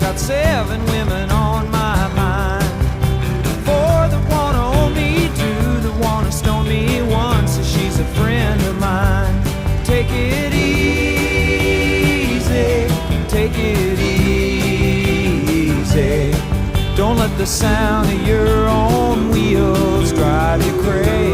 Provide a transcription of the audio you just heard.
Got 7 women on my mind. 4 that wanna own me, 2 that wanna stone me, 1 says she's a friend of mine. Take it easy, take it easy. Don't let the sound of your own wheels drive you crazy.